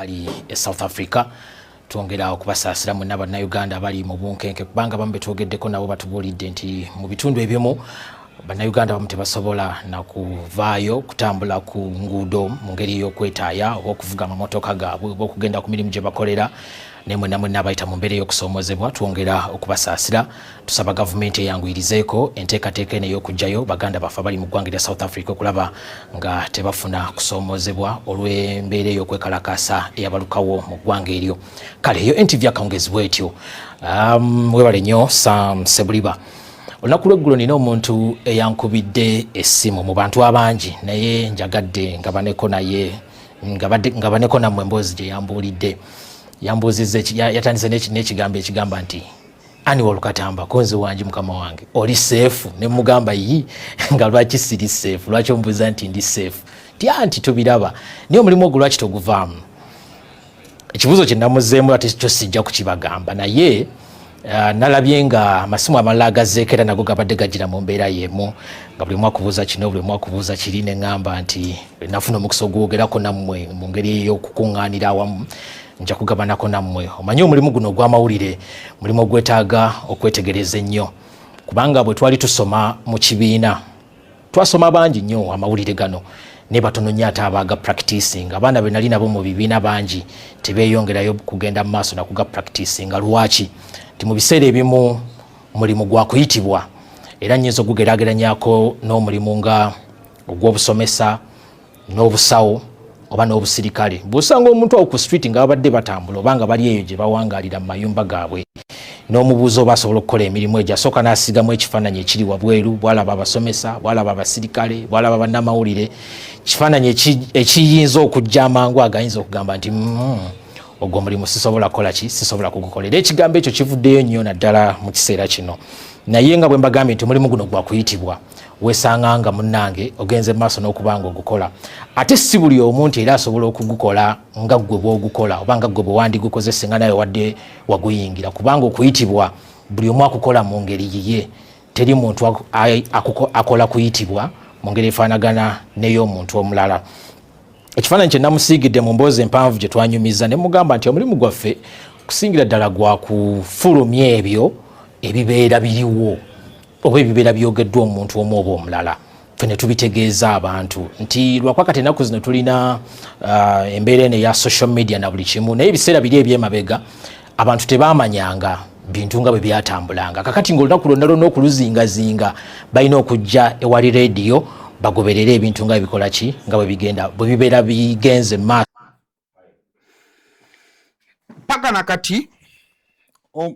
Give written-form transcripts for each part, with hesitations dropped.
abali South Africa tuongera okubasasira mu Uganda abali mu bunkenke kubanga bambe twogeddeko nabo batubulidde nti mu bitundu ebyemu Uganda bamu tebasobola na kuvaayo kutambula ku nguudo mu ngeri y'okwetaaya oba okuvuga amamotoka gaabwe oba okugenda ku mirimu gye bakolera nemwe namwe n'abayita mu mbeera y'okusoomozebwa twongera okubasaasira tusaba gavumenti eyanguyirizeeko enteekateeka eno ey'okugyayo baganda baffe abali mu ggwanga lya South Africa okulaba nga tebafuna kusoomozebwa olw'embeera ey'okwekalakaasa eyabalukawo mu ggwanga eryo. Kale eyo NTV akawungezi bw'etyo. Webale nnyo Sam Sebuliba. Olunaku lw'eggulo nina omuntu eyankubidde essimu mu bantu abangi naye njagadde ngabaneko naye ngabaneko nammwe emboozi gye yambuulidde yambuuzizza yatandise n'ekigambo ekigamba nti ani Olukatamba konzi wangi mukama wange oli seefu ne mugamba yi nga lwaki siri seefu lwaki ombuuza nti ndi seefu nti tubiraba naye omulimu ogwo lwaki toguvaamu. Ekibuuzo kye namuzeemu ate kyo sijja kukibagamba naye nalabye nga amasimu amalala agazeekera nago gabadde gagira mu mbeera y'emu nga buli mwa kubuuza kino buli mwa kubuuza kiri ne ngamba nti nafuna omukisa ogwogerako nammwe mu ngeri ey'okukuŋŋaanira awamu nja kugabanako nammwe. Omanyi omulimu guno ogw'amawulire mulimu ogwetaaga okwetegereza ennyo kubanga bwe twali tusoma mu kibiina twasoma bangi nnyo amawulire gano ne batono nnyo ate abaga practicing abaana be nali nabo mu bibiina bangi tebeeyongerayo kugenda mu maaso nakuga practicing. Lwaki? Ti mu biseera ebimu mulimu gwa kuyitibwa era nnyinza ogugeraageranyako n'omulimu nga ogw'obusomesa n'obusawo oba n'obusirikale. Bw'osanga omuntu awo ku street nga babadde batambula oba nga bali eyo gye bawangaalira mu mayumba gaabwe n'omubuuza oba asobola okukola emirimu egyo asooka n'asigamu ekifaananyi ekiri wabweru bw'alaba abasomesa bw'alaba abasirikale bw'alaba bannamawulire kifaananyi ekiyinza okujja amangu agayinza okugamba nti ogwo omulimu sisobola kukola ki sisobola kugukolera. Ekigambo ekyo kivuddeyo nnyo naddala mu kiseera kino naye nga bwe mbagambye nti omulimu guno gwa kuyitibwa weesanga nga munnange ogenze mu maaso n'okubanga ogukola ate si buli omuntu era asobola okugukola nga ggwe bw'ogukola oba nga ggwe bwe wandigukoze singa nawe wadde waguyingira kubanga okuyitibwa buli omu akukola mu ngeri yiye teri muntu akola kuyitibwa mu ngeri efaanagana n'ey'omuntu omulala. Ekifaananyi kye namusiigidde mu mboozi empanvu gye twanyumiza ne mugamba nti omulimu gwaffe kusingira ddala gwa kufulumya ebyo ebibeera biriwo oba ebibeera byogeddwa omuntu omu oba omulala ffe ne tubitegeeza abantu nti lwakwakati ennaku zino tulina embeera eno eya social media na buli kimu naye ebiseera biri ebyemabega abantu tebaamanyanga bintu nga bwe byatambulanga. Kakati ng'olunaku lwonna lwonna okuluzingazinga balina okujja ewali rediyo bagoberere ebintu nga bikola ki nga bwe bigenda bwe bibeera bigenze maaso. Paka nakati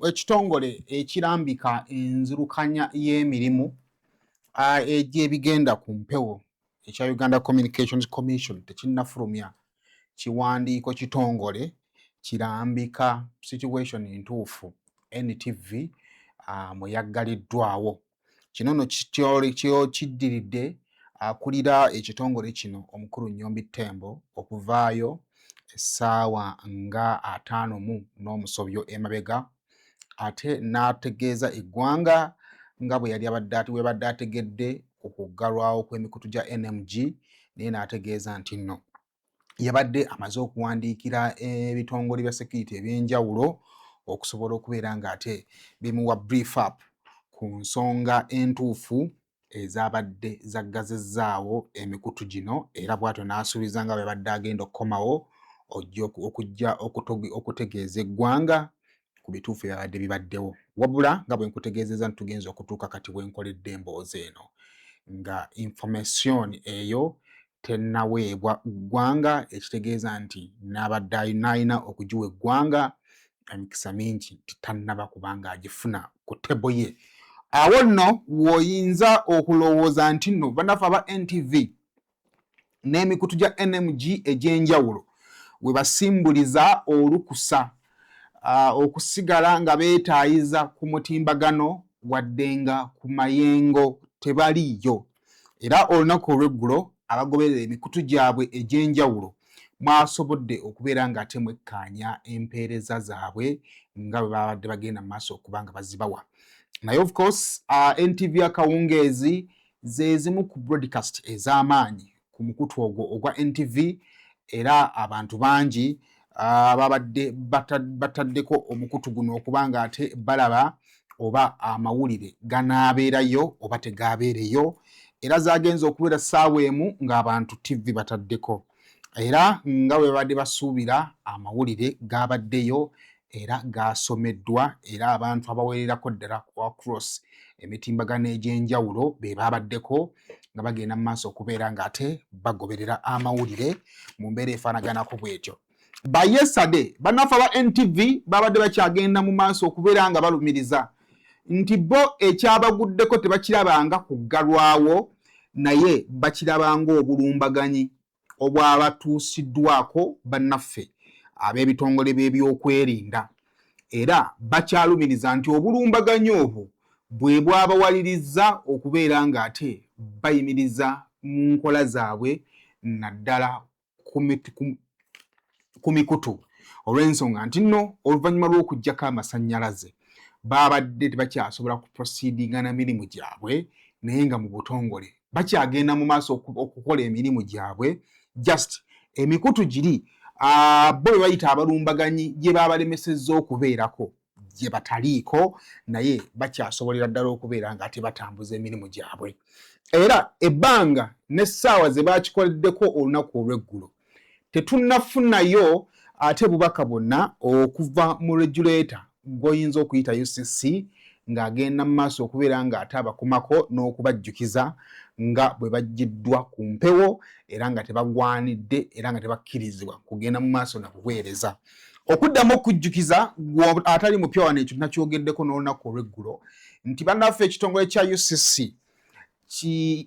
ekitongole ekirambika enzirukanya y'emirimu egy'ebigenda ku mpewo ekya Uganda Communications Commission tekinnafulumya kiwandiiko kitongole kirambika situation entuufu NTV mwe yaggaliddwawo. Kino nno kiddiridde akulira ekitongole kino omukulu Nnyombi Tembo okuvaayo essaawa nga 5 n'omusobyo emabega ate n'ategeeza eggwanga nga bwe yali webadde ategedde okuggalwawo kw'emikutu gya NMG naye n'ategeeza nti nno yabadde amaze okuwandiikira ebitongole bya security eby'enjawulo okusobola okubeera ng'ate bimuwa brief up ku nsonga entuufu ezabadde zaggazizzaawo emikutu gino era bw'atyo n'asuubiza nga bwe badde agenda okukomawo okujja okutegeeza eggwanga ku bituufu byabadde bibaddewo wabula nga bwe nkutegeezeza nti tugenza okutuuka kati bwenkoledde emboozi eno nga information eyo tennaweebwa ggwanga ekitegeeza nti n'abadde alina okugiwa eggwanga emikisa mingi tannaba kubanga agifuna ku tebo ye. Awo nno w'oyinza okulowooza nti nno bannaffe aba NTV n'emikutu gya NMG egy'enjawulo we basimbuliza olukusa okusigala nga beetaayiza ku mutimbagano wadde nga ku mayengo tebaliyo. Era olunaku olw'eggulo abagoberera emikutu gyabwe egy'enjawulo mwasobodde okubeera nga ate mwekkaanya empeereza zaabwe nga bwe babadde bagenda mu maaso okuba nga bazibawa. Naye of course NTV akawungeezi ze zimu ku broadcast ez'amaanyi ku mukutu ogwo ogwa NTV era abantu bangi babadde bataddeko omukutu guno okubanga ate balaba oba amawulire ganaabeerayo oba tegaabeereyo, era zaagenza okubeera ssaawa emu ng'abantu TV bataddeko, era nga bwe babadde basuubira amawulire gaabaddeyo era gaasomeddwa, era abantu abawererako ddala across emitimbagano egy'enjawulo be baabaddeko nga bagenda mu maaso okubeera ng'ate bagoberera amawulire mu mbeera efaanaganako bw'etyo. By yesterday bannaffe aba NTV babadde bakyagenda mu maaso okubeera nga balumiriza nti bo ekyabaguddeko tebakirabanga kuggalwawo, naye bakirabanga obulumbaganyi obwabatuusiddwako bannaffe ab'ebitongole by'ebyokwerinda, era bakyalumiriza nti obulumbaganyi obwo bwe bwabawaliriza okubeera ng'ate bayimiriza mu nkola zaabwe naddala ku mikutu, olw'ensonga nti nno oluvannyuma lw'okuggyako amasannyalaze babadde tebakyasobola kuproceedinga na mirimu gyabwe, naye nga mu butongole bakyagenda mu maaso okukola emirimu gyabwe, just emikutu giri bo bwe bayita abalumbaganyi gye babalemesezza okubeerako gye bataliiko, naye bakyasobolera ddala okubeera nga ate batambuza emirimu gyabwe. Era ebbanga n'essaawa ze bakikoleddeko olunaku olw'eggulo tetunnafunayo ate bubaka bwonna okuva mu regulator gw'oyinza okuyita UCC ng'agenda mu maaso okubeera ng'ate abakumako n'okubajjukiza nga bwe baggiddwa ku mpewo era nga tebagwanidde era nga tebakkirizibwa kugenda mu maaso na buweereza. Okuddamu okujjukiza atali mupya wano ekyo nakyogeddeko n'olunaku olw'eggulo nti bannaffe ekitongole kya UCC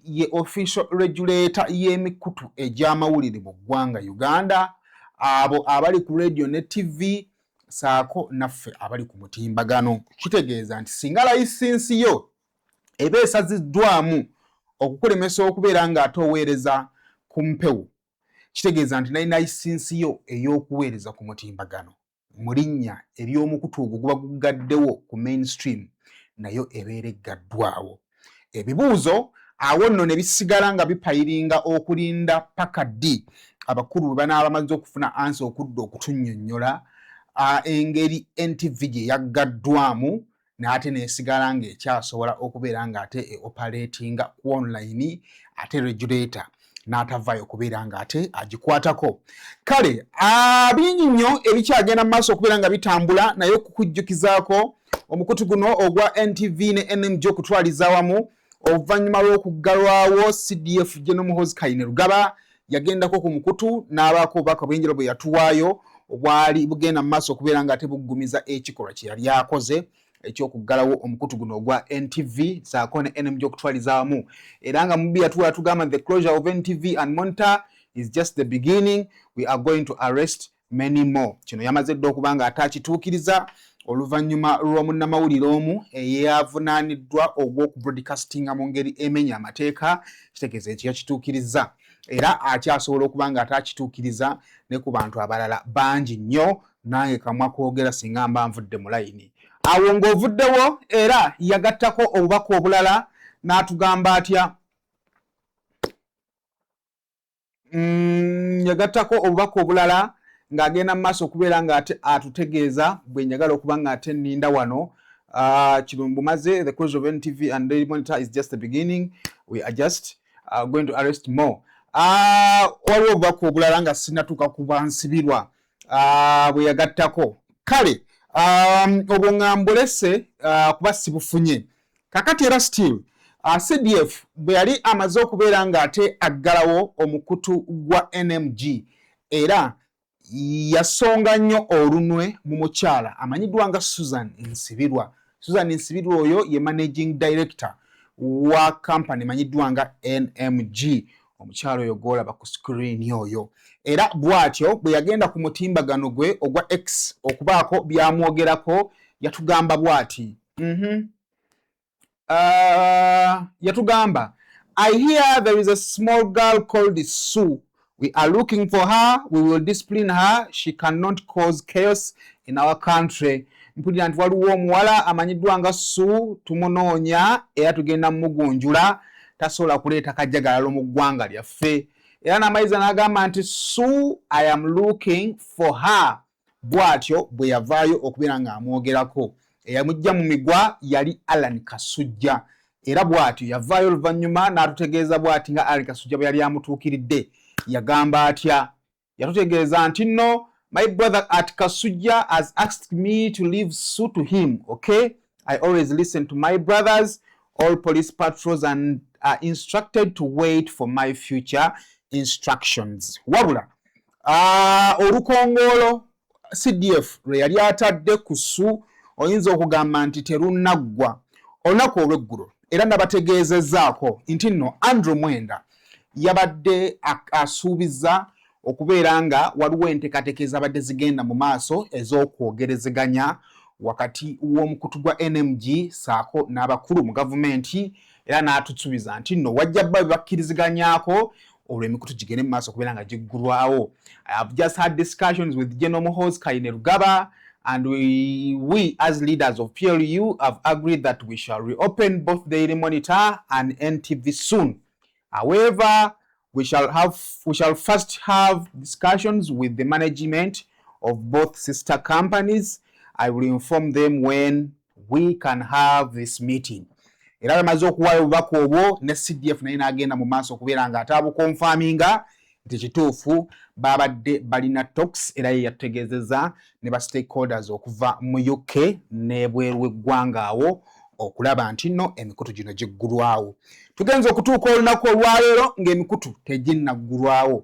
ye official regulator y'emikutu egy'amawulire mu ggwanga Uganda, abo abali ku radio ne TV saako naffe abali ku mutimbagano. Kitegeeza nti singa layisinsi yo eba esaziddwamu okukulemesa okubeera ng'ate oweereza ku mpewo, kitegeeza nti naye layisinsi yo ey'okuweereza ku mutimbagano mu linnya ery'omukutu ogwo guba gugaddewo ku mainstream nayo ebeera eggaddwawo. Ebibuuzo awo nno ne bisigala nga bipayiringa okulinda paka ddi abakulu bwe banaaba bamaze okufuna ansa okudda okutunnyonnyola engeri NTV gye yaggaddwamu n'ate neesigala ng'ekyasobola okubeera ng'ate operatinga ku online, ate regulator n'atavaayo okubeera ng'ate agikwatako. Kale bingi nnyo ebikyagenda mu maaso okubeera nga bitambula, naye okukujjukizaako omukutu guno ogwa NTV ne NMG okutwaliza awamu oluvannyuma lw'okuggalwawo CDF General Muhoozi Kainerugaba yagendako ku mukutu n'abaako obubaka bw'enjala bwe yatuwaayo obwali bugenda mu maaso okubeera ng'ate buggumiza ekikolwa kye yali akoze ekyokuggalawo omukutu guno ogwa NTV saako ne NMG okutwaliza awamu, era nga mubi yatuwala tugamba the closure of NTV and Monitor is just the beginning, we are going to arrest many more. Kino yamaze dda okuba nga atakituukiriza oluvannyuma lw'omunnamawulire omu eyavunaaniddwa ogw'okubroadcastinga mu ngeri emenya amateeka, kitegeeza ekyo yakituukiriza era akyasobola okuba nga atakituukiriza ne ku bantu abalala bangi nnyo, nange kamwa kwogera singa mba nvudde mu layini. Awo ng'ovuddewo era yagattako obubaka obulala n'atugamba atya? Yagattako obubaka obulala ng'agenda mu maaso okubeera ng'ate atutegeeza bwe njagala okuba ng'ate nninda wano. Kino bumaze, the closure of NTV and Daily Monitor is just the beginning, we are just going to arrest more. Waliwo obubaka obulala nga sinnatuuka ku bansibirwa bwe yagattako. Kale obwo ngambulese kuba sibufunye kakati era still CDF bwe yali amaze okubeera ng'ate aggalawo omukutu gwa NMG era yasonga nnyo olunwe mu mukyala amanyiddwa nga Susan Nsibirwa. Susan Nsibirwa oyo ye managing director wa company manyiddwa nga NMG. Omukyala oyo gw'olaba ku screen oyo, era bw'atyo bwe yagenda ku mutimbagano gwe ogwa X okubaako byamwogerako yatugamba bw'ati. Yatugamba, I hear there is a small girl called Sue. We are looking for her. We will discipline her. She cannot cause chaos in our country. Mpulira nti waliwo omuwala amanyiddwa nga Sue, tumunoonya era tugenda mugunjula, tasobola kuleeta kajjagalalo mu ggwanga lyaffe. Era n'amayiza n'agamba nti Sue, I am looking for her. bwatyo bwe yavaayo okubeera ng'amwogerako. Eyamujja mu migwa yali Alan Kasujja, era bwatyo yavaayo oluvannyuma n'atutegeeza bw'ati nga Alan Kasujja bwe yali amutuukiridde. Yagamba atya? Yatutegeeza nti no, my brother at Kasujja has asked me to leave suit to him, okay? I always listen to my brothers. All police patrols and are instructed to wait for my future instructions. Wabula, olukongolo CDF lwe yali atadde ku ssu oyinza okugamba nti terunaggwa olunaku olw'eggulo, era nabategeezezzaako nti nno Andrew Mwenda yabadde asuubiza okubeera nga waliwo enteekateeka ezabadde zigenda mu maaso ez'okwogerezeganya wakati w'omukutu gwa NMG saako n'abakulu mu gavumenti, era n'atusuubiza nti nno wajja bba bakkiriziganyako olwo emikutu gigende mu maaso okubeera nga giggulwawo. I have just had discussions with General Muhoozi Kainerugaba, and we as leaders of PLU have agreed that we shall reopen both the Daily Monitor and NTV soon. However, we shall first have discussions with the management of both sister companies. I will inform them when we can have this meeting. Era bamaze okuwaayo obubaka obwo ne CDF naye n'agenda mu maaso okubeera nga ataabukonfaminga nti kituufu babadde balina talks, era ye yategeezezza ne ba stakeholders okuva mu UK n'ebweru w'eggwanga awo okulaba nti nno emikutu gino giggulwawo. Tugenza okutuuka olunaku olwaleero ng'emikutu teginnaggulwawo.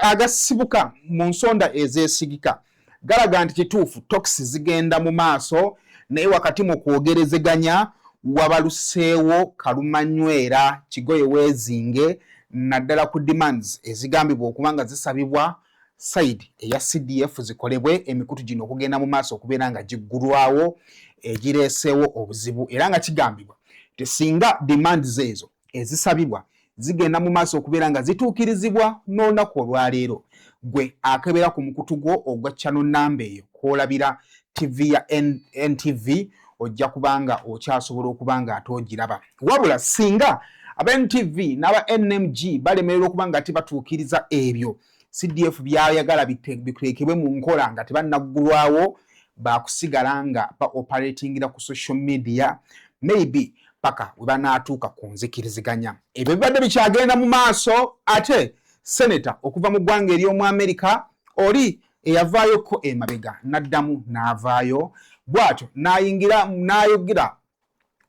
Agasibuka mu nsonda ezeesigika galaga nti kituufu talks zigenda mu maaso, naye wakati mu kwogerezeganya wabaluseewo kalumanywera kigoye weezinge naddala ku demands ezigambibwa okuba nga zisabibwa side eya CDF zikolebwe emikutu gino okugenda mu maaso okubeera nga giggulwawo, egireeseewo obuzibu, era nga kigambibwa nti singa demands ezo ezisabibwa zigenda mu maaso okubeera nga zituukirizibwa n'olunaku olwaleero, gwe akebera ku mukutu gwo ogwa channel namba eyo kwolabira TV ya NTV ojja kubanga okyasobola okuba nga ate ogiraba. Wabula singa aba NTV n'aba NMG balemererwa okuba nga tebatuukiriza ebyo CDF byayagala biteekebwe mu nkola nga tebannaggulwawo, baakusigala nga ba operatingira ku social media maybe paka we banaatuuka ku nzikiriziganya. Ebyo bibadde bikyagenda mu maaso, ate senator okuva mu ggwanga ery'omu America oli eyavaayoko emabega n'addamu n'avaayo, bw'atyo n'ayogera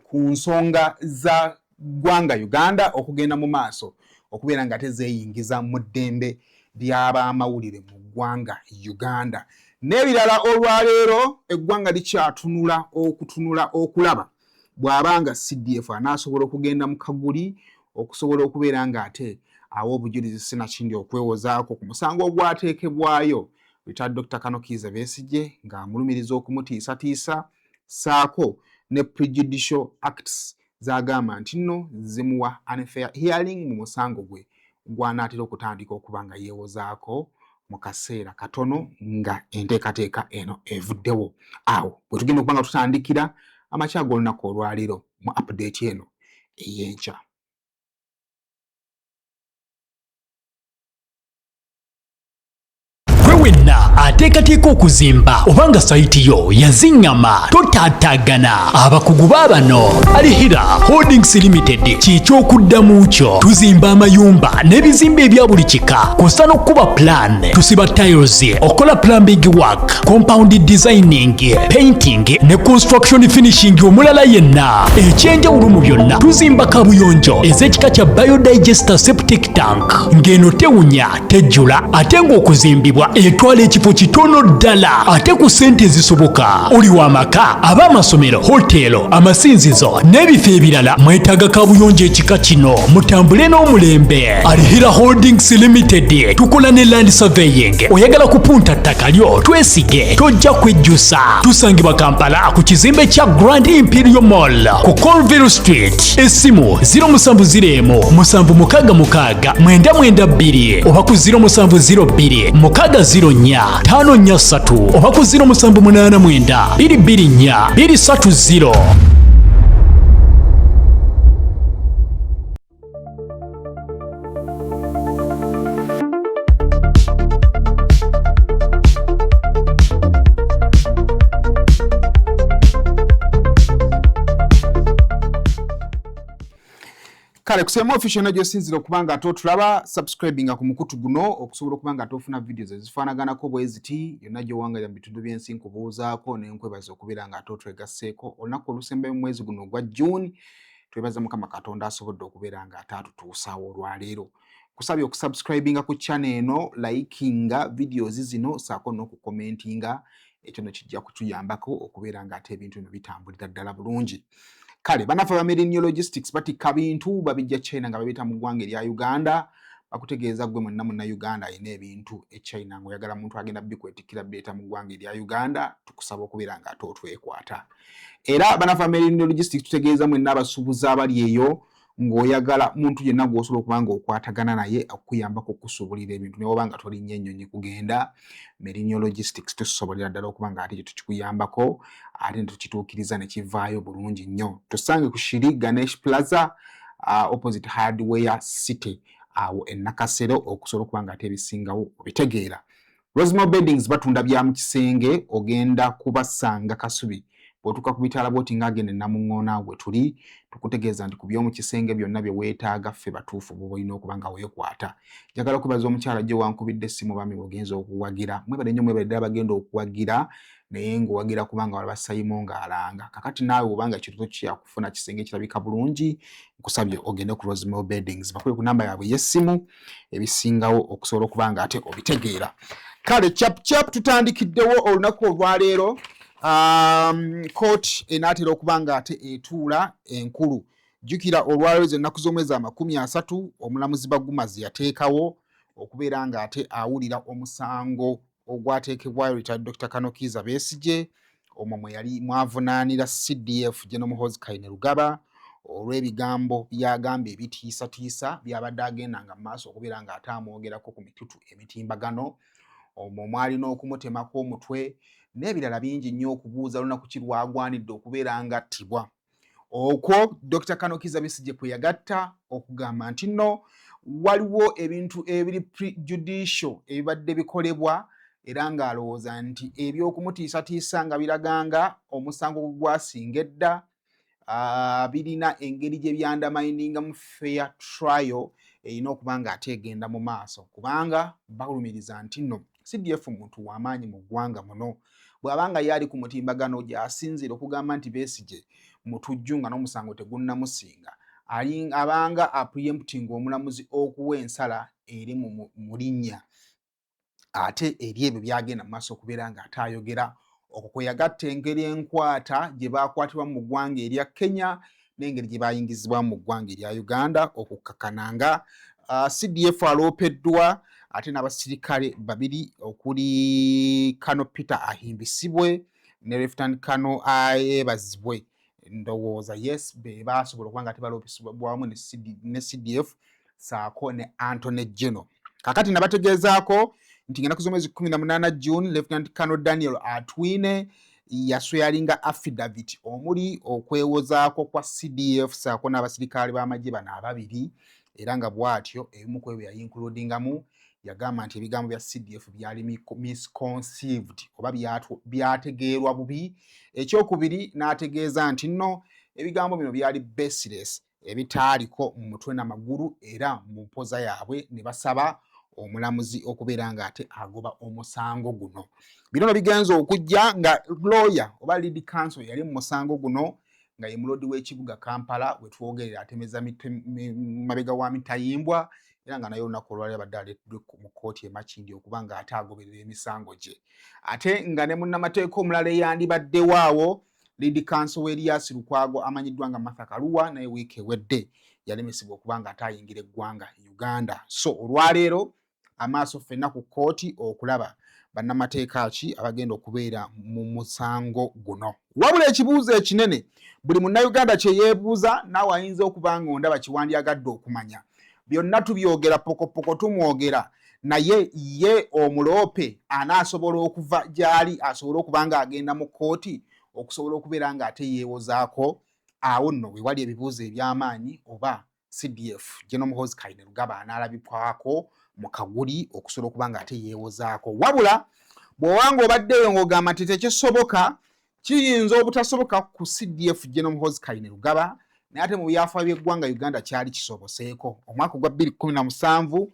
ku nsonga za ggwanga Uganda okugenda mu maaso okubeera nga tezeeyingiza mu ddembe ly'abamawulire mu ggwanga Uganda. N'ebirala olwaleero eggwanga likyatunula okulaba bw'abanga CDF anaasobola okugenda mu kaguli okusobola okubeera nga ate awo obujulizi sinakindi okwewozaako ku musango ogwateekebwayo Richard Dr. Kano Kiiza Besigye ng'amulumiriza okumutiisatiisa saako ne prejudicial acts zagamba nti nno zimuwa unfair hearing mu musango gwe gw'anaatera okutandika okuba nga yeewozaako mu kaseera katono nga enteekateeka eno evuddewo. Awo bwe tugenda okuba nga tutandikira amakya g'olunaku olwaleero mu update eno ey'enkya. Wenna ateekateeka okuzimba obanga sayiti yo yaziŋŋama totaataagana abakugu baabano Alihira Holdings Limited ky'ekyokuddamu kyo. Tuzimba amayumba n'ebizimbe ebya buli kika kw'ossa n'okkuba plan, tusiba tiles, okola plumbing work, compound designing, painting ne construction finishing omulala yenna. Ekyenjawulo mu byonna tuzimba kabuyonjo ez'ekika kya biodigester septic tank ng'eno tewunya tejjula ate ng'okuzimbibwa etwala ekifo kitono ddala ate ku ssente ezisoboka. Oli w'amaka, ab'amasomero, hotelo, amasinzizo n'ebifo ebirala mwetaaga kabuyonjo ekika kino mutambule n'omulembe. Alihira Holdings Limited tukola ne land surveying. Oyagala kupunta ttaka lyo twesige tojja kwejjusa. Tusangibwa Kampala ku kizimbe kya Grand Imperial Mall ku Colville Street. Essimu 0701 766 992 oba ku 0702 04 543 oba ku 0789 224 230. kale kusema official najyo sinzira okubanga atotulaba subscribing ku mukutu guno okusobola okubanga atofuna videos ezifaanaganako bweziti yonna gyowanga ya bitundu byensi nkubuuzaako nenkwebaza okubeera nga atotwegasseeko olunaku olusembe mu mwezi guno ogwa June twebaza Mukama Katonda asobodde okubeera nga atatutuusaawo olwaleero. Kusabye okusubscribinga ku channel eno, likinga videos zino saako n'okukomentinga, ekyo no kijja kutuyambako okubeera nga ate ebintu bino bitambulira ddala bulungi. Kale banafa ba Merino Logistics batika bintu babijja China nga babita mu ggwanga erya Uganda bakutegeeza gwe mwenna munna Uganda ayina ebintu e China ng'oyagala muntu agenda bikwetikira beta mu ggwanga erya Uganda tukusaba okubeera nga atotwekwata. Era banafa Merino Logistics tutegeeza mwenna abasuubuzi abali eyo ng'oyagala muntu yenna gw'osobola okubanga okwatagana naye okuyambako okusuubulira ebintu newoba nga tolinnya ennyonyi kugenda Merino Logistics tusobolera ddala okubanga ate tukikuyambako ate tukituukiriza ne kivaayo bulungi nnyo. Tusange ku Shiri Ganesh Plaza opposite Hardware City awo e Nakasero okusobola okubanga ate ebisingawo obitegeera. Rosemont Beddings batunda bya mu kisenge ogenda kubasanga Kasubi bw'otuuka ku bitaala bw'oti ng'agenda Namuŋŋoona gwe tuli tukutegeeza nti ku by'omu kisenge byonna bye weetaaga ffe batuufu bw'oba olina okuba nga weekwata. Njagala okwebaza omukyala gye wankubidde essimu bami bw'ogenza okuwagira. Mwebale nnyo mwebale ddala bagenda okuwagira naye ng'owagira kubanga walaba Sayimo ng'alanga. Kakati naawe obanga kituufu kyakufuna kisenge kirabika bulungi nkusabye ogende ku Rosemont Beddings bakube ku namba yaabwe y'essimu ebisingawo okusobola okubanga ate obitegeera. Kale chap tutandikiddewo olunaku olwaleero. Court enatera okubanga ate etuula enkulu. Jukira olwaleero ennaku z'omwezi 30 omulamuzi Bagumazi yateekawo okubeera nga ate awulira omusango ogwateekebwayo Retired Dr. Kanokiza Besigye omwo mwe yali mwavunaanira CDF General Muhoozi Kainerugaba olw'ebigambo byagambye ebitiisatiisa byabadde agendanga mu maaso okubeera nga ate amwogerako ku mitutu emitimbagano omwo mwalina okumutemako omutwe n'ebirala bingi nnyo okubuuza lunaku ki lwagwanidde okubeera nga attibwa. Okwo Dr. Kanokiza Besigye kwe yagatta okugamba nti nno waliwo ebintu ebiri prejudicial ebibadde bikolebwa era ng'alowooza nti ebyokumutiisatiisa nga biraganga omusango gwasinga edda birina engeri gye byandamayininga mu fair trial erina okuba nga ate egenda mu maaso kubanga balumiriza nti nno CDF muntu w'amaanyi mu ggwanga muno bw'abanga yali ku mutimbagano gy'asinzira okugamba nti Besigye mutujju nga n'omusango tegunnamusinga abanga apreempting omulamuzi okuwa ensala eri mu linnya ate eri ebyo byagenda mu maaso okubeera nga ate ayogera okwo kwe yagatta engeri enkwata gye baakwatibwa mu ggwanga erya Kenya n'engeri gye bayingizibwa mu ggwanga erya Uganda okukkakananga CDF aloopeddwa ate n'abasirikale babiri okuli Kano Peter ahimbisibwe ne Lieutenant Kano ayebazibwe ndowooza yes be baasobola okuba nga tebaloopesibwa bwamu ne CDF saako ne Anthony General. Kakati nabategeezaako nti ennaku z'omwezi 18 June Lieutenant Kano Daniel Atwine yasweyalinga affidavit omuli okwewozaako kwa CDF saako n'abasirikale b'amagye bano ababiri era nga bw'atyo ebimu ku ebyo yayincludingamu yagamba nti ebigambo bya CDF byali misconceived oba byategeerwa bubi. Ekyokubiri n'ategeeza nti nno ebigambo bino byali baseless ebitaaliko mu mutwe n'amagulu era mu mpoza yaabwe ne basaba omulamuzi okubeera nga ate agoba omusango guno. Bino bigenza okujja nga lawyer oba lead counsel yali mu musango guno nga ye mulodi w'ekibuga Kampala we twogerera atemeza mabega wa mitayimbwa era nga naye olunaku olwali abadde aleeddwe mu kkooti e Makindye okuba nga ate agoberera emisango gye. Ate nga ne munnamateeka omulala eyandibaddewo awo lead counsel Elias Lukwago amanyiddwa nga Martha Kaluwa naye wiiki ewedde yalemesebwa okuba nga ate ayingira eggwanga Uganda. So olwaleero amaaso ffenna ku kkooti okulaba bannamateeka ki abagenda okubeera mu musango guno. Wabula ekibuuzo ekinene buli munnayuganda kye yeebuuza naawe ayinza okuba nga ondaba kiwandyagadde okumanya. Byonna tubyogera pokopoko tumwogera naye ye omuloope anaasobola okuva gy'ali asobole okuba nga agenda mu kkooti okusobola okubeera nga ate yeewozaako awo nno we wali ebibuuzo eby'amaanyi oba CDF General Muhoozi Kainerugaba anaalabikwako mu kaguli okusobola okuba nga ate yeewozaako. Wabula bw'owanga obaddeyo ng'ogamba nti tekisoboka kiyinza obutasoboka ku CDF General Muhoozi Kainerugaba naye ate mu byafaayo by'eggwanga Uganda kyali kisoboseeko. Omwaka gwa 2017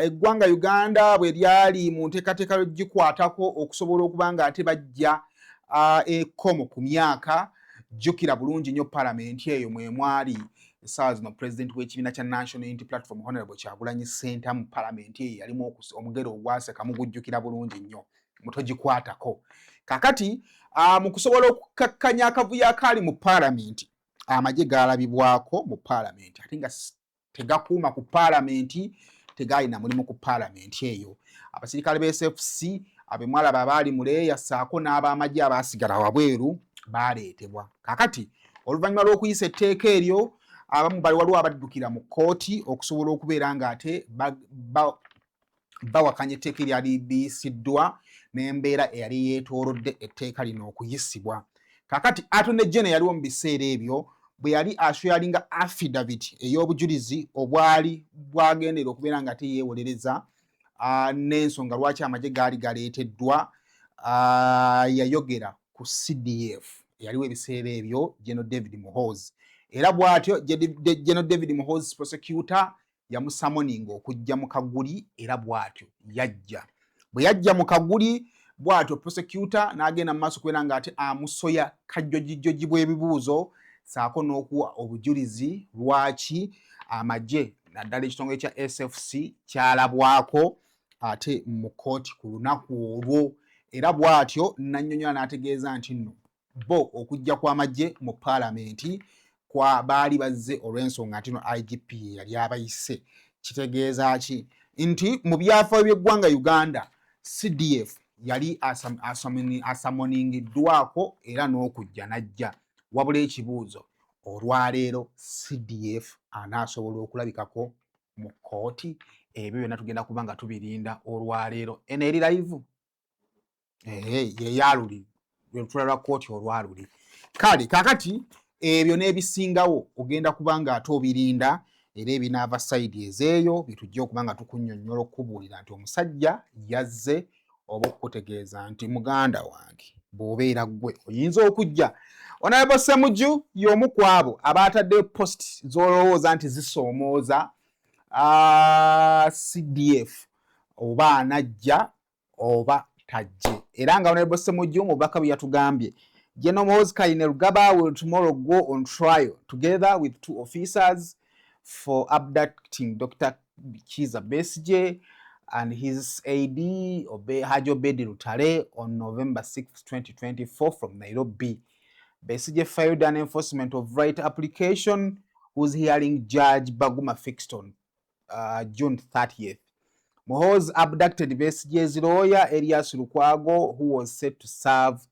eggwanga Uganda bwe lyali mu nteekateeka gikwatako okusobola okuba nga ate bajja ekkomo ku myaka. Jjukira bulungi nnyo paalamenti eyo mwe mwali essaawa zino pulezidenti w'ekibiina kya National Unity Platform Honorable Kyagulanyi Ssentamu mu paalamenti eyo yalimu omugero ogwaseka mugujjukira bulungi nnyo mutogikwatako. Kaakati mu kusobola okukakkanya akavuyo akaali mu paalamenti, amagye gaalabibwako mu paalamenti ate nga tegakuuma ku paalamenti, tegaalina mulimu ku paalamenti eyo. Abasirikale ba SFC abemwalaba abaali mu Leeya ssaako n'ab'amagye abaasigala wabweru baaleetebwa. Kaakati oluvannyuma lw'okuyisa etteeka eryo, abamu bali waliwo abaddukira mu kkooti okusobola okubeera ng'ate bawakanya etteeka eryali liyisiddwa n'embeera eyali yeetoolodde etteeka lino okuyisibwa. Kaakati Attorney General yaliwo mu biseera ebyo bwe yali asharinga affidavit ey'obujulizi obwali bwagendera okubeera nga teyeewolereza n'ensonga lwaki amagye gaali galeeteddwa. Yayogera ku CDF yaliwo ebiseera ebyo General David Muhoozi, era bw'atyo General David Muhoozi prosecutor yamusamoninga okujja mu Kaguli, era bw'atyo yajja. Bwe yajja mu Kaguli bw'atyo prosecutor n'agenda mu maaso kubeera ng'ate amusoya kajjogijogi bw'ebibuuzo saako n'okuwa obujulizi lwaki amagye naddala ekitongole kya SFC kyalabwako ate mu kkooti ku lunaku olwo. Era bw'atyo nannyonnyola n'ategeeza nti nno bo okujja kw'amagye mu paalamenti baali bazze olw'ensonga nti no IGP yali abayise. Kitegeeza ki? Nti mu byafaayo by'eggwanga Uganda CDF yali asamoningiddwako era n'okujja najja. Wabula ekibuuzo, olwaleero CDF anaasobola okulabikako mu kkooti? Ebyo byonna tugenda kuba nga tubirinda olwaleero. Eno eri live? Yeyaaluli lwetula lwa kkooti olwaluli. Kale kaakati ebyo n'ebisingawo ogenda kuba nga ate obirinda, era ebinaava sayidi ezeeyo bitujja okuba nga tukunnyonnyola okukubuulira nti omusajja yazze oba okukutegeeza nti muganda wange bw'obeera ggwe oyinza okujja. Honorable Ssemujju y'omu ku abo abaatadde post z'olowooza nti zisoomooza CDF oba anajja oba tajje. Era nga Honorable Ssemujju mu bubaka bwe yatugambye, General Muhoozi Kainerugaba will tomorrow go on trial together with 2 officers for abducting Dr. Kizza Besigye and his AD Haji Obedi Lutale on November 6, 2024 from Nairobi. Besigye filed an enforcement of right application whose hearing Judge Baguma fixed on June 30th. Muhoozi abducted Besigye's lawyer Elias Lukwago, who was set to serve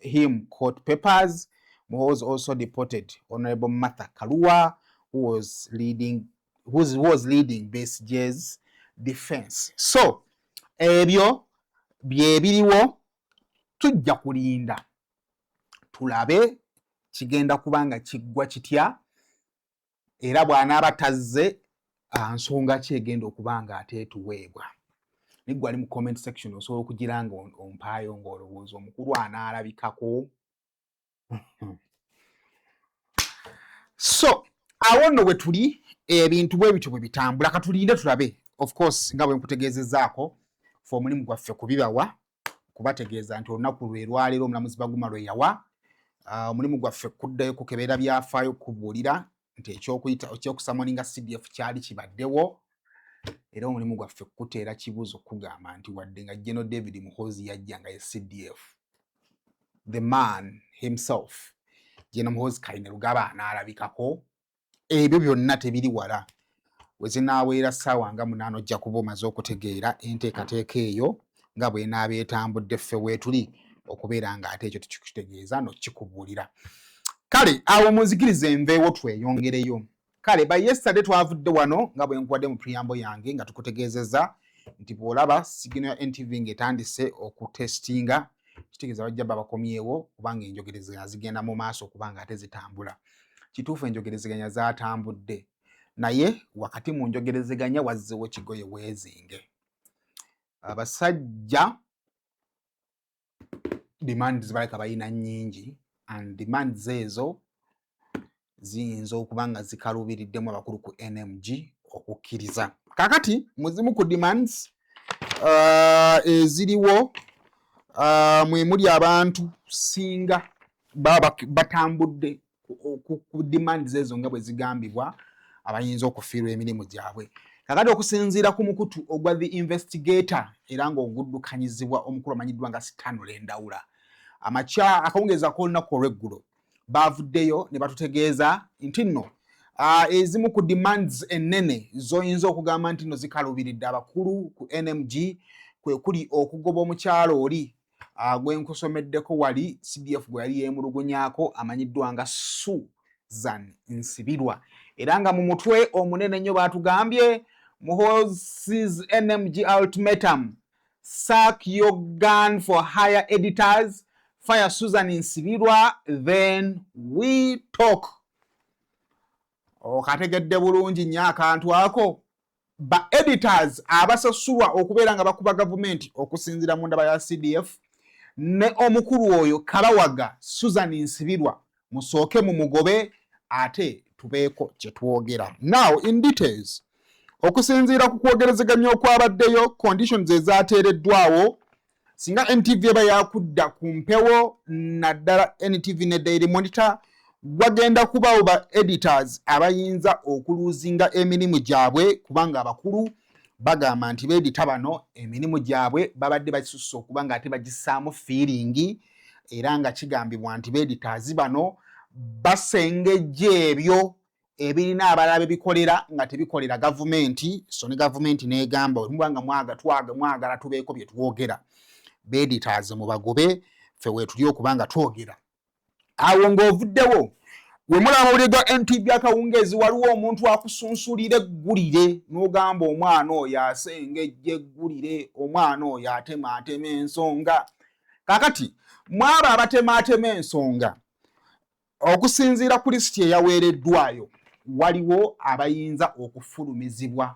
him court papers. Muhoozi also deported Honorable Martha Karua, who was leading Besigye's defense. So ebyo bye biriwo, tujja kulinda tulabe kigenda kubanga kiggwa kitya, era bw'anaaba tazze nsonga ki egenda okuba nga ate tuweebwa. Niggwe ali mu comment section osobola okugira nga ompaayo ng'olowooza omukulu anaalabikako. So awo nno bwe tuli ebintu bwe bityo bwe bitambula, katulinde tulabe. Of course nga bwe nkutegeezezzaako fe omulimu gwaffe kubibawa, kubategeeza nti olunaku lwe lwaleero omulamuzi Baguma lwe yawa. Omulimu gwaffe kuddayo kukebera byafaayo kubuulira nti ekyokusamoninga CDF kyali kibaddewo, era omulimu gwaffe kuteera kibuuzo kugamba nti wadde nga General David Muhoozi yajja nga ye CDF, the man himself General Muhoozi Kainerugaba anaalabikako. Ebyo byonna tebiri wala. Wezinaaweera ssaawa nga 8 ojja kuba omaze okutegeera enteekateeka eyo nga bw'enaaba etambudde ffe weetuli okubeera nga ate ekyo tukikutegeeza n'okikubuulira. Kale awo munzikirize nveewo tweyongereyo. Kale by yesterday twavudde wano nga bwe nkuwadde mu preamble yange nga tukutegeezezza nti bw'olaba signal ya NTV ng'etandise okutestinga, kitegeeza bajja babakomyewo kubanga enjogerezeganya zigenda mu maaso kubanga ate zitambula. Kituufu enjogerezeganya zaatambudde, naye wakati mu njogerezeganya wazzeewo kigoye weezinge. Abasajja demands zibaleka balina nnyingi, and demands ezo ziyinza okuba nga zikalubiriddemu abakulu ku NMG okukkiriza. Kakati muzimu ku demands eziriwo mwe muli abantu singa baba batambudde ku demands ezo nga bwe zigambibwa abayinza okufiirwa emirimu gyabwe. Kakati okusinziira ku mukutu ogwa the investigator era ng'oguddukanyizibwa omukulu amanyiddwa nga Stanley Endawula, amakya akawungeezi ak'olunaku olw'eggulo baavuddeyo ne batutegeeza nti nno ezimu ku demands ennene z'oyinza okugamba nti nno zikaluubiridde abakulu ku NMG kwe kuli okugoba omukyalo oli gwe nkusomeddeko wali CDF gwe yali yeemulugunyaako amanyiddwa nga Susan Nsibirwa, era nga mu mutwe omunene ennyo baatugambye Muhoozi's NMG ultimatum, sack your gun for hire editors, fire Susan Nsibirwa, then we talk. Okategedde bulungi nnyo akantu ako. Ba editors abasasulwa okubeera nga bakuba gavumenti okusinziira mu ndaba ya CDF ne omukulu oyo Kalawaga Susan Nsibirwa musooke mu mugobe ate tubeeko kye twogera. Now in details, okusinziira ku kwogerezeganya okwabaddeyo, conditions ezaateereddwawo singa NTV eba yakudda ku mpewo naddala NTV ne Daily Monitor, wagenda kubaawo ba editors abayinza okuluuzinga emirimu gyabwe kubanga abakulu bagamba nti beedita bano emirimu gyabwe babadde bakisusse okuba nga ate bagissaamu feeling, era nga kigambibwa nti beeditors bano basengejja ebyo ebirina abalala bebikolera nga tebikolera gavumenti, so ne gavumenti n'egamba olumu nga mwagala tubeeko bye twogera, beeditors mu bagobe ffe weetuli okuba nga twogera. Awo ng'ovuddewo we mulaba mawulire ga NTV akawungeezi waliwo omuntu akusunsulira eggulire n'ogamba omwana oyo asengejja eggulire, omwana oyo atemaatema ensonga. Kakati mwaba abatemaatema ensonga, okusinziira ku lisiti eyaweereddwayo waliwo abayinza okufulumizibwa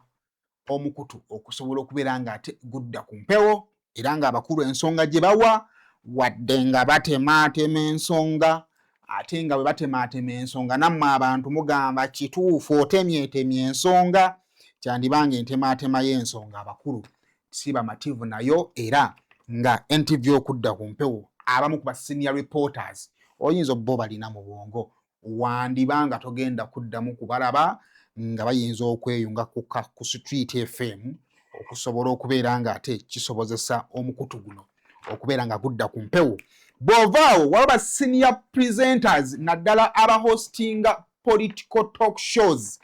omukutu okusobola okubeera nga ate gudda ku mpewo, era nga abakulu ensonga gye bawa wadde nga batemaatema ensonga, ate nga bwe batemaatema ensonga nammwe abantu mugamba kituufu otemyetemye ensonga, kyandibanga entemaatema y'ensonga abakulu si bamativu nayo, era nga NTV okudda ku mpewo abamu ku ba senior reporters oyinza obbo balina mu bwongo, wandibanga togenda kuddamu kubalaba nga bayinza okweyunga ku Street FM okusobola okubeera nga ate kisobozesa omukutu guno okubeera nga gudda ku mpewo. Bw'ovaawo waba senior presenters naddala abahostinga political talk shows,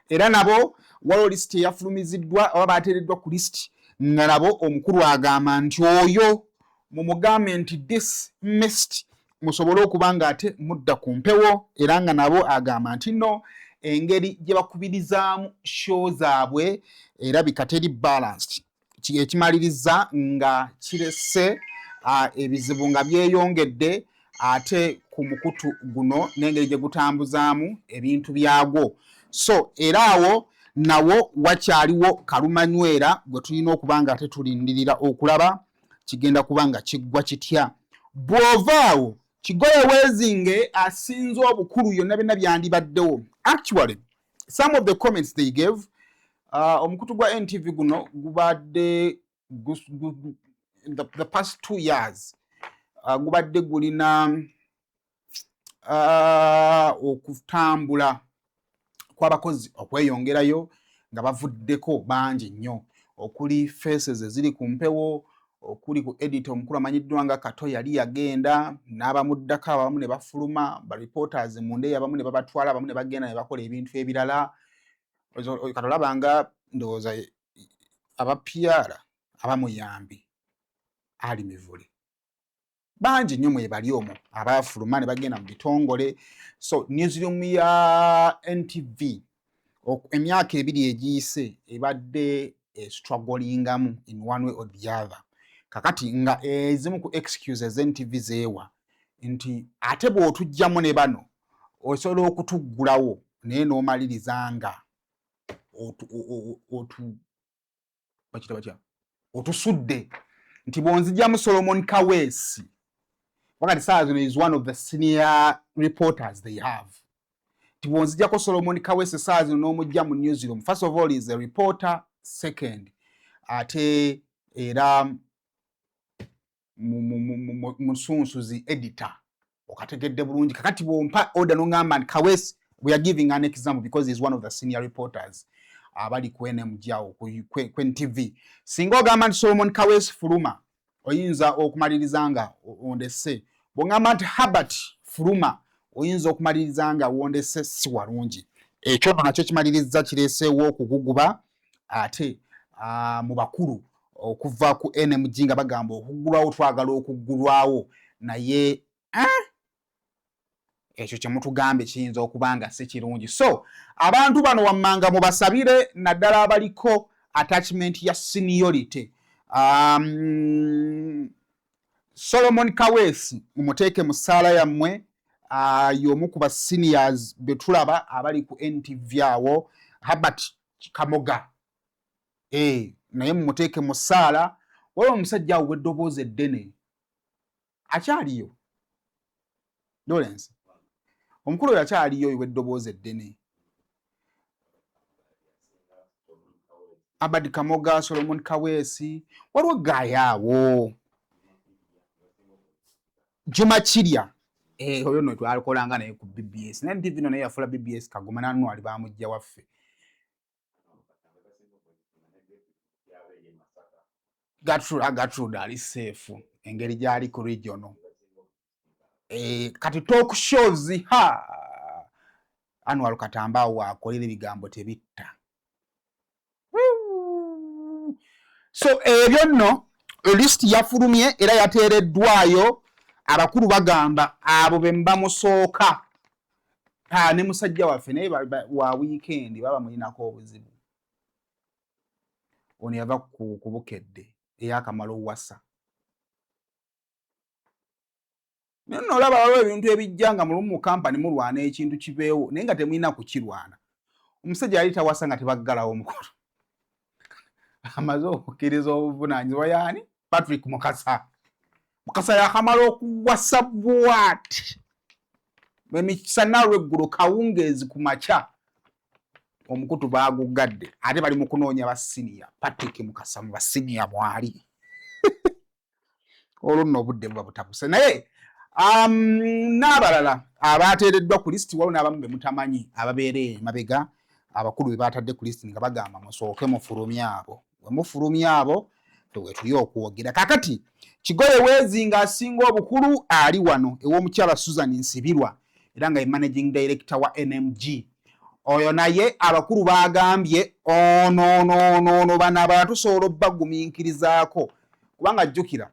era nabo waliwo lisiti eyafulumiziddwa oba baateereddwa ku lisiti nga nabo omukulu agamba nti oyo mumugambe nti dismissed musobole okuba nga ate mudda ku mpewo, era nga nabo agamba nti nno engeri gye bakubirizaamu show zaabwe erabika teri balanced, ekimaliriza nga kirese ebizibu nga byeyongedde ate ku mukutu guno n'engeri gye gutambuzaamu ebintu byagwo. So era awo nawo wakyaliwo kalumanywera gwe tulina okuba nga ate tulindirira okulaba kigenda kuba nga kiggwa kitya. Bw'ovaawo Kigoye Wezinge asinze obukulu yonna byonna byandibaddewo. Actually, some of the comments they gave, omukutu gwa NTV guno gubadde the past 2 years gubadde gulina okutambula kw'abakozi okweyongerayo nga bavuddeko bangi nnyo, okuli faces eziri ku mpewo, okuli ku editor omukulu amanyiddwa nga Kato yali yagenda n'abamuddako, abamu ne bafuluma, ba reporters mu ndeeyi abamu ne babatwala, abamu ne bagenda ne bakola ebintu ebirala. Katolaba nga ndowooza aba PR abamuyambi ali mivule bangi nnyo mwe bali omwo abafuluma ne bagenda mu bitongole. So newsroom ya NTV emyaka 2 egiyise ebadde strugglingamu in one way or the other. Kakati nga ezimu ku excuses NTV zeewa nti ate bw'otujjamu ne bano osobola okutuggulawo naye n'omaliriza nga otusudde nti bw'onzijjamu Solomon Kaweesi wakati saa zino is one of the senior reporters they have, tibonzijako Solomon Kaweesi saazi n'omujja mu newsroom. First of all is a reporter, second ate era musunsuzi editor okategedde bulungi. Kakati bwompa order n'ongamba nti Kaweesi, we are giving an example because he's one of the senior reporters abali ku NMG ku NTV. Singa ogamba nti Solomon Kaweesi Fuluma oyinza okumaliriza nga ondese, bw'ongamba nti Herbert Fuluma oyinza okumaliriza nga wondese si walungi. Ekyo nakyo kimaliriza kireeseewo okuguguba ate mu bakulu okuva ku NMG nga bagamba okugulwawo twagala okugulwawo naye ekyo kye mutugambe kiyinza okubanga si kirungi. So abantu bano wammanga mubasabire naddala abaliko attachment ya seniority. Solomon Kaweesi mumuteeke mu ssaala yammwe, y'omu ku ba seniors betulaba abali ku NTV awo. Herbert Kamoga naye mumuteeke mu ssaala. Waliwo omusajja awo w'eddoboozi eddene akyaliyo, Lawrence omukulu oyo akyaliyo w'eddoboozi eddene. Abadi Kamoga, Solomon Kaweesi, waliwo gaayaawo Juma Kirya oyo no twalikolanga naye ku BBS naye NTV naye yafula BBS kagoma nanwali bamujja waffe. Gertrude ali safe engeri gyali ku regional. Kati talk shows Anwar Katambaawo akolera ebigambo tebitta. So ebyo nno list yafulumye era yateereddwayo. Abakulu bagamba abo be mbamusooka ne musajja waffe naye wa weekend baba mulinako obuzibu. Ono yava ku Bukedde eyakamalo wasa. Nno olaba waliwo ebintu ebijja nga mulumu mu kampani mulwana ekintu kibeewo naye nga temulina kukirwana. Omusajja yali tawasa nga tebaggalawo omukolo. Amaze okukkiriza obuvunaanyizibwa yaani Patrick Mukasa. Mukasa yakamala okuwasa bwati emikisa nalweggulo kawungeezi ku makya omukutu baagugadde ate bali mu kunoonya basiniya. Patrick Mukasa mu basiniya mwali. Olwo nno obudde buba butabuse naye n'abalala abateereddwa ku lisiti waliwo n'abamu be mutamanyi ababeera emabega abakulu be batadde ku lisiti nga bagamba musooke mufulumye abo. We mufulumye abo we tuli okwogera. Kakati Kigoye Weezi ng'asinga obukulu ali wano ew'omukyala Susan Nsibirwa era nga ye managing director wa NMG. Oyo naye abakulu bagambye ono bano abalala tusobola obbagumiikirizaako kubanga jjukira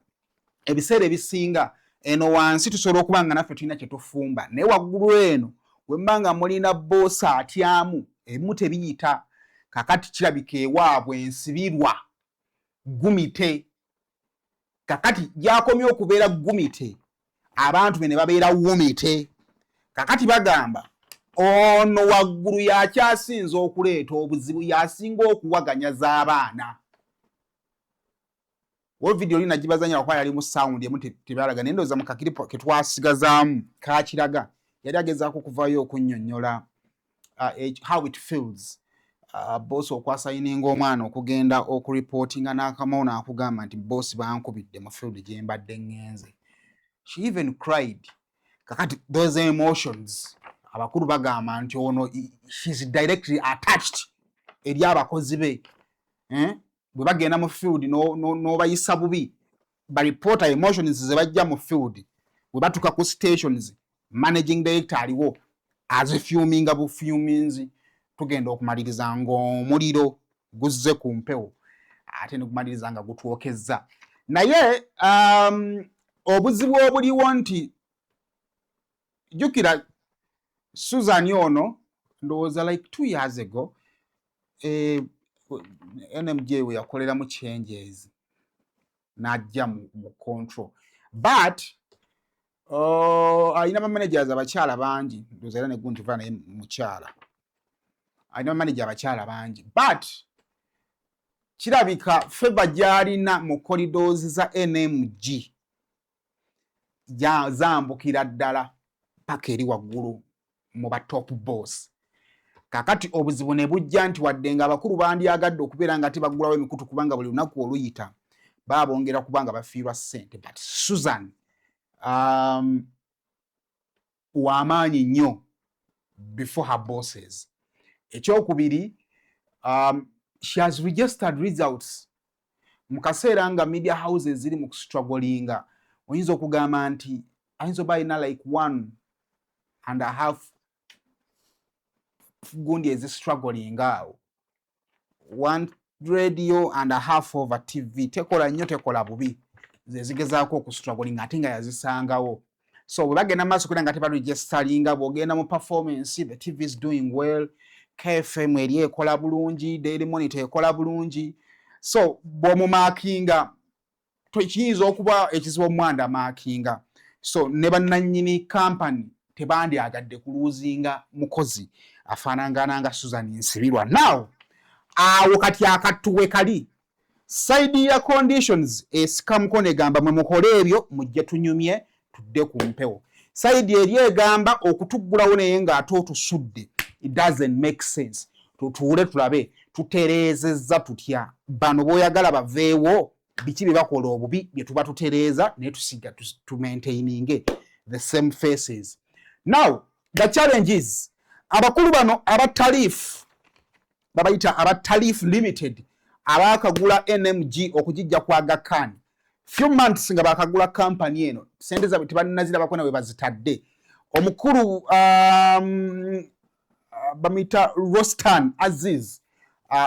ebiseera ebisinga eno wansi tusobola okuba nga naffe tulina kye tufumba naye waggulu eno wemba nga mulina boosi atyamu ebimu tebiyita. Kakati kirabika ewaabwe Nsibirwa gumite. Kakati gyakomye okubeera gumite abantu be ne babeera wumite. Kakati bagamba ono waggulu yakyasinza okuleeta obuzibu, yasinga okuwaganya z'abaana. Wo video lina gibazanya wakwali ali mu sound emu tebalaga naye ndowooza mu kakiripo ke twasigazaamu kakiraga yali agezaako kuvayo okunnyonnyola how it feels. Boss okwasayininga omwana okugenda okureportinga n'akamaona akugamba nti boss bankubidde mu field gye mbadde ngenze. She even cried. Kakati those emotions abakulu bagamba nti ono she's directly attached eri abakozi be. Bwe bagenda mu field n'obayisa bubi bareporta emotions ze bajja mu field bwe batuka ku stations managing director aliwo azifyuminga bufyuminzi. Tugenda okumaliriza ng'omuliro guzze ku mpewo ate ne kumaliriza nga gutwokezza. Naye obuzibu obuliwo nti jjukira Susan ono ndowooza like 2 years ago NMG we yakoleramu changes n'ajja mu control but alina bamanagers abakyala bangi ndowooza era ne gundi va naye mukyala alina manager abakyala bangi but kirabika feva gyalina mu corridors za NMG zambukira ddala paka eri waggulu mu ba top boss. Kakati obuzibu ne bujja nti wadde nga abakulu bandyagadde okubeera nga tebaggulawo emikutu kubanga buli lunaku oluyita baabongera kubanga bafiirwa ssente. But Susan w'amaanyi nnyo before her bosses. Ekyokubiri, she has registered results. Mu kaseera nga media houses ziri mu kustrugglinga, oyinza okugamba nti ayinza oba alina like 1.5 gundi ezistruggling awo. 1 radio and a half over TV. Tekola nnyo tekola bubi. Zezigezaako okustruggling ate nga yazisangawo. So bwe bagenda maaso kugira nga tebaregisteringa, bw'ogenda mu performance, the TV is doing well, KFM eri ekola bulungi, Daily Monitor ekola bulungi. So bw'omumakinga kiyinza okuba ekizibu omwanda makinga. So ne bannannyini company tebandyagadde kuluuzinga mukozi afaanangana nga Susan Nsibirwa. Now awo kati akattuwe kali side ya conditions esikamuko negamba mwe mukole ebyo mujje tunyumye tudde ku mpewo. Side eri egamba okutuggulawo naye ng'ate otusudde. It doesn't make sense. Tutuule tulabe tutereezezza tutya bano b'oyagala baveewo biki bye bakola obubi bye tuba tutereeza naye tusiga tu maintaining the same faces. Now the challenge is abakulu bano aba tariff babayita aba tariff limited abakagula NMG okujijja kwa Aga Khan. Few months nga bakagula company eno sente za tebanazirabako nawe bazitadde. Omukulu bamita Rostan Aziz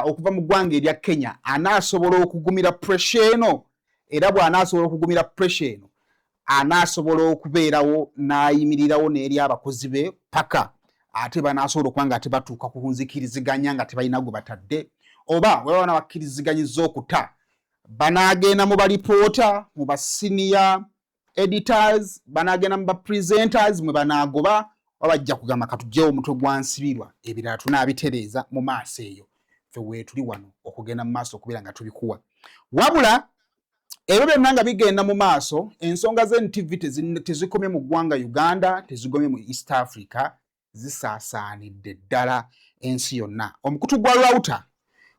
okuva mu ggwanga erya Kenya anaasobola okugumira pressure eno, era bw'anaasobola okugumira pressure eno anaasobola okubeerawo n'ayimirirawo n'eri abakozi be paka ate banaasobola okuba nga tebatuuka ku nzikiriziganya nga tebalina gwe batadde, oba bwe baba bakkiriziganyizza okuta banaagenda mu balipoota, mu ba senior editors, banaagenda mu ba presenters mwe banaagoba wabajja kugamba katugyewo omutwe gwa Nsibirwa ebirala tunaabitereeza mu maaso eyo ffe weetuli wano okugenda mu maaso okubeera nga tubikuwa. Wabula ebyo byonna nga bigenda mu maaso, ensonga z'NTV tezikomye mu ggwanga Uganda, tezigomye mu East Africa, zisaasaanidde ddala ensi yonna. Omukutu gwa Router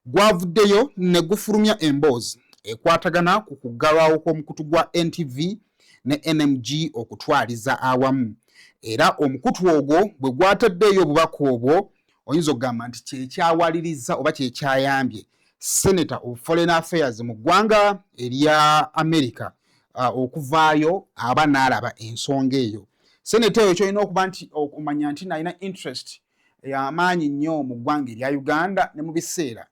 gwavuddeyo ne gufulumya emboozi ekwatagana ku kuggalwawo kw'omukutu gwa NTV ne NMG okutwaliza awamu. Era omukutu ogwo bwe gwataddeyo obubaka obwo oyinza okugamba nti kyekyawaliriza oba kyekyayambye Senator of Foreign Affairs mu ggwanga erya America okuvaayo aba n'alaba ensonga eyo. Senator eyo kyolina okuba nti okumanya nti nalina interest y'amaanyi nnyo mu ggwanga erya Uganda ne mu biseera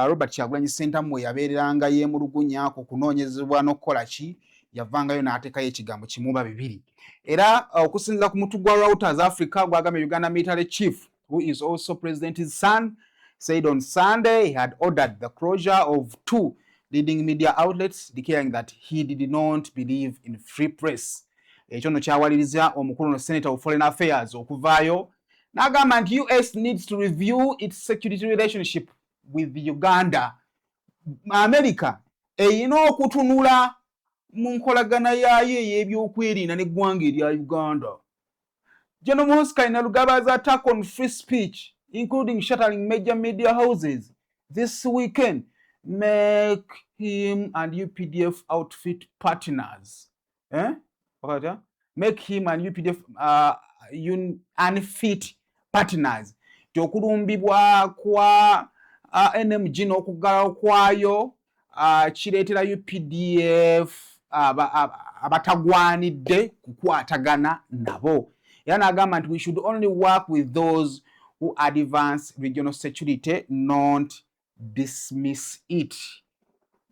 Robert Kyagulanyi Ssentamu yabeereranga yeemulugunya ku kunoonyezebwa n'okukola ki, yavangayo n'ateekayo ekigambo kimuba bibiri. Era okusinziira ku mutu gwa Reuters Africa gwagambye Uganda Military Chief, who is also President's son, said on Sunday he had ordered the closure of 2 leading media outlets, declaring that he did not believe in free press. Ekyo nno kyawaliriza omukulu no Senator of Foreign Affairs okuvaayo n'agamba nti US needs to review its security relationship with Uganda. America eyina okutunula mu nkolagana yaayo ey'ebyokwerinda n'eggwanga erya Uganda. General Moscow na Lugaba's attack on free speech, including shattering major media houses this weekend, make him and UPDF outfit partners. Make him and UPDF unfit partners. Okulumbibwa kwa NMG n'okuggalawo kwayo kireetera UPDF abatagwanidde kukwatagana nabo. Era n'agamba nti we should only work with those who advance regional security, not dismiss it.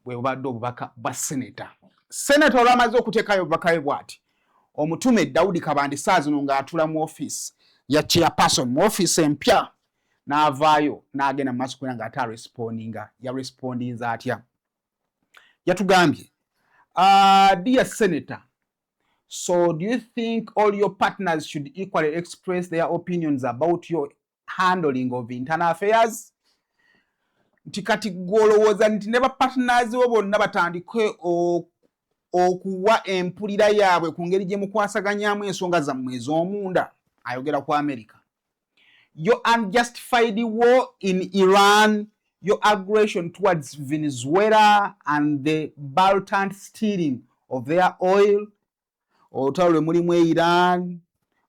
Bwe bubadde obubaka bwa Senator. Senator olwamaze okuteekayo obubaka bwe bw'ati, omutume Daudi Kabandi saazino ng'atula mu office ya chairperson mu office empya n'avaayo n'agenda mu maaso kubeera ng'ate arespondinga. Yarespondinza atya? Yatugambye, dear Senator, so do you think all your partners should equally express their opinions about your handling of internal affairs? Nti kati gwolowooza nti ne bapartners bo bonna batandike okuwa empulira yaabwe ku ngeri gye mukwasaganyamu ensonga zammwe ez'omunda? Ayogera ku America. your unjustified war in Iran, your aggression towards Venezuela and the blatant stealing of their oil, olutalo mulimu Iran,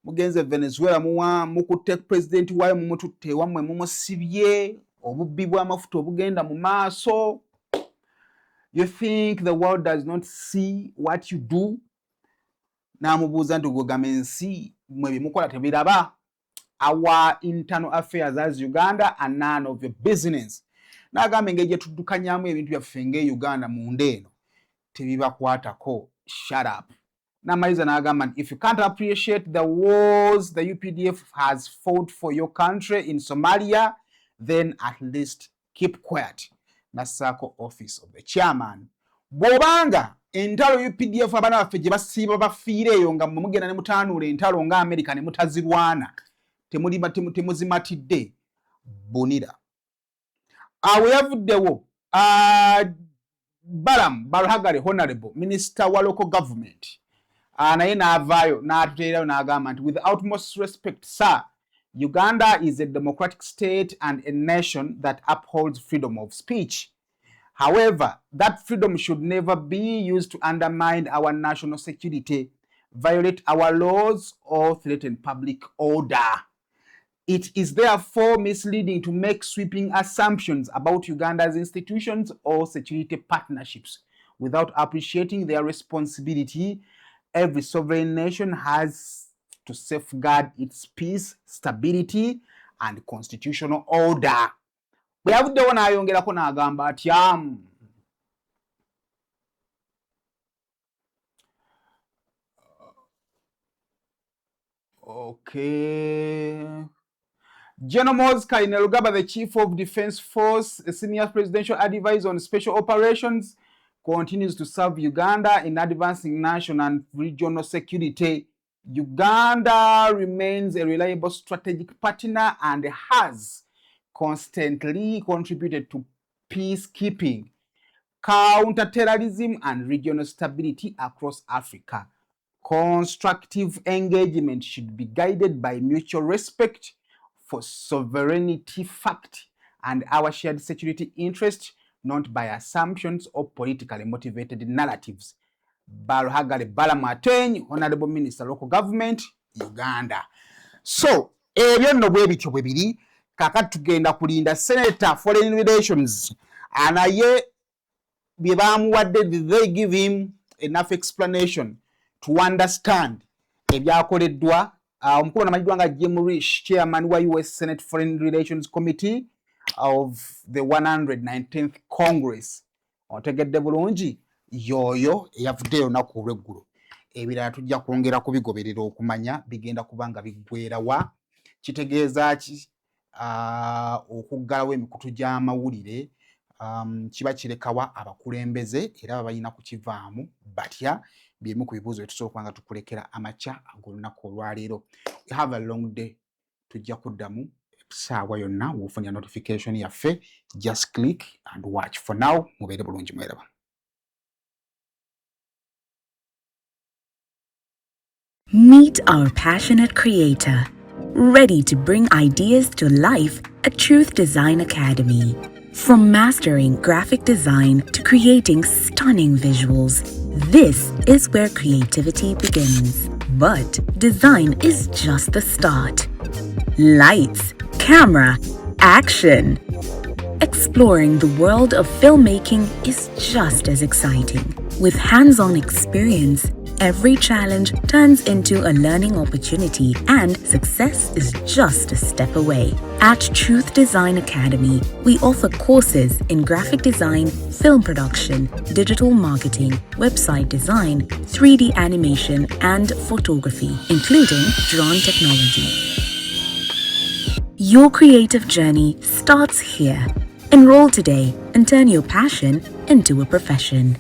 mugenze Venezuela mukutte president wayo mumututte wamwe mumusibye, obubbi bw'amafuta obugenda mu maaso. You think the world does not see what you do? Namubuuza nti gwegamba ensi mwe bimukola tebiraba? Our internal affairs as Uganda are none of your business. N'agamba engeri gye tuddukanyamu ebintu byaffe ng'Uganda munda eno tebibakwatako. Shut up. N'amaliza n'agamba nti if you can't appreciate the wars the UPDF has fought for your country in Somalia, then at least keep quiet. Nasako office of the chairman. Bw'obanga entalo UPDF abaana baffe gye basiiba bafiireeyo nga mugenda ne mutaanuula entalo nga America ne mutazirwana temuzimatidde bunira. Awo yavuddewo Bayagala Honorable Minister wa Local Government naye n'avaayo n'atuteerayo n'agamba nti with the utmost respect, sir, Uganda is a democratic state and a nation that upholds freedom of speech. However, that freedom should never be used to undermine our national security, violate our laws, or threaten public order. It is therefore misleading to make sweeping assumptions about Uganda's institutions or security partnerships without appreciating their responsibility. Every sovereign nation has to safeguard its peace, stability, and constitutional order. Bwe yavuddewo n'ayongerako n'agamba atya okay. General Moses Kainerugaba, the Chief of Defense Force, a senior presidential advisor on special operations, continues to serve Uganda in advancing national and regional security. Uganda remains a reliable strategic partner and has constantly contributed to peacekeeping, counter-terrorism, and regional stability across Africa. Constructive engagement should be guided by mutual respect for sovereignty fact and our shared security interest, not by assumptions or politically motivated narratives. Bayagala Balamateny, Honorable Minister, Local Government, Uganda. So, ebyo nno bwe bityo bwe biri, kakati tugenda kulinda Senator Foreign Relations anaye bye bamuwadde, did they give him enough explanation to understand ebyakoleddwa? Omukulu n'amanyidwa nga Jim Risch, chairman wa US Senate Foreign Relations Committee of the 119th Congress. Otegedde bulungi yoyo eyavuddeyo naku olw'eggulu. Ebirala tujja kwongera kubigoberera okumanya bigenda kubanga biggweera wa. Kitegeeza ki? Okuggalawo emikutu gy'amawulire kiba kirekawa abakulembeze era balina kukivaamu batya. Byemu ku bibuuzo bye tusobola nga tukulekera amakya ag'olunaku olwaleero. We have a long day. Tujja kuddamu saawa yonna w'ofunira notification yaffe. Just click and watch. For now, mubeere bulungi mweraba. Meet our passionate creator, ready to bring ideas to life at Truth Design Academy. From mastering graphic design to creating stunning visuals, this is where creativity begins. But design is just the start. Lights, camera, action. Exploring the world of filmmaking is just as exciting. With hands-on experience, every challenge turns into a learning opportunity and success is just a step away. At Truth Design Academy, we offer courses in graphic design, film production, digital marketing, website design, 3D animation, and photography, including drone technology. Your creative journey starts here. Enroll today and turn your passion into a profession.